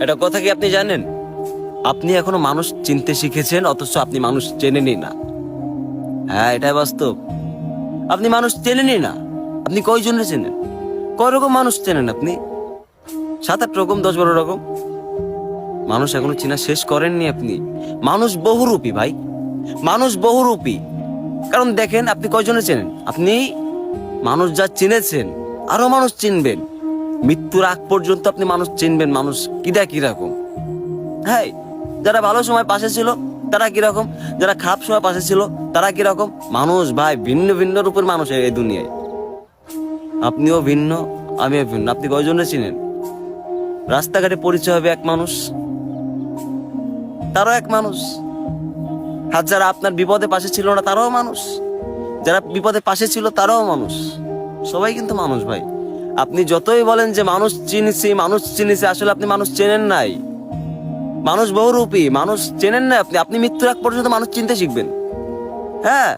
এটা কথা কি আপনি জানেন? আপনি এখনো মানুষ চিনতে শিখেছেন, অথচ আপনি মানুষ চেনেনই না। হ্যাঁ, এটাই বাস্তব। আপনি মানুষ চেনেনই না। আপনি কয়জনের চেনেন? কয় রকম মানুষ চেনেন আপনি? 7-8 রকম, 10-12 রকম মানুষ এখনো চেনা শেষ করেননি আপনি। মানুষ বহুরূপী ভাই, মানুষ বহুরূপী। কারণ দেখেন, আপনি কয়জনের চেনেন? আপনি মানুষ যা চিনেছেন আরো মানুষ চিনবেন। মৃত্যুর আগ পর্যন্ত আপনি মানুষ চিনবেন, মানুষ কিরকম। হ্যাঁ, যারা ভালো সময় পাশে ছিল তারা কিরকম, যারা খারাপ সময় পাশে ছিল তারা কিরকম। মানুষ ভাই ভিন্ন ভিন্ন রূপের মানুষ এই দুনিয়ায়। আপনিও ভিন্ন, আমিও ভিন্ন। আপনি কয়জনে চিনেন? রাস্তাঘাটে পরিচয় হবে এক মানুষ, তারও এক মানুষ। আর যারা আপনার বিপদে পাশে ছিল না তারাও মানুষ, যারা বিপদে পাশে ছিল তারাও মানুষ। সবাই কিন্তু মানুষ ভাই। আপনি যতই বলেন যে মানুষ চিনেছি মানুষ চিনেছি, আসলে আপনি মানুষ চেনেন নাই। মানুষ বহুরূপী, মানুষ চেনেন না আপনি। আপনি মৃত্যুর আগ পর্যন্ত মানুষ চিনতে শিখবেন। হ্যাঁ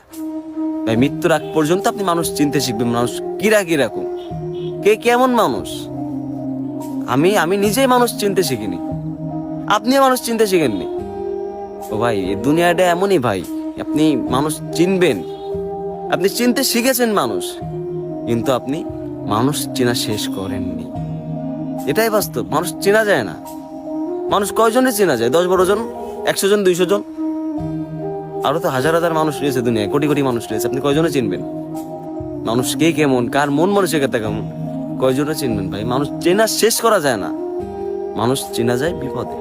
ভাই, মৃত্যুর আগ পর্যন্ত আপনি মানুষ চিনতে শিখবেন। মানুষ কিরকম, কে কেমন মানুষ। আমি আমি নিজেই মানুষ চিনতে শিখিনি, আপনিও মানুষ চিনতে শিখেননি। ও ভাই, এই দুনিয়াটা এমনই ভাই। আপনি মানুষ চিনবেন, আপনি চিনতে শিখেছেন মানুষ, কিন্তু আপনি মানুষ চেনা শেষ করেননি। এটাই বাস্তব। মানুষ চেনা যায় না। মানুষ কয়জনে চেনা যায়? 10-12 জন, 100 জন, 200 জন। আরো তো হাজার হাজার মানুষ রয়েছে দুনিয়ায়, কোটি কোটি মানুষ রয়েছে। আপনি কয়জনে চিনবেন? মানুষ কে কেমন, কার মন মানসিকতা কেমন, কয়জনে চিনবেন ভাই? মানুষ চেনা শেষ করা যায় না। মানুষ চেনা যায় বিপদে।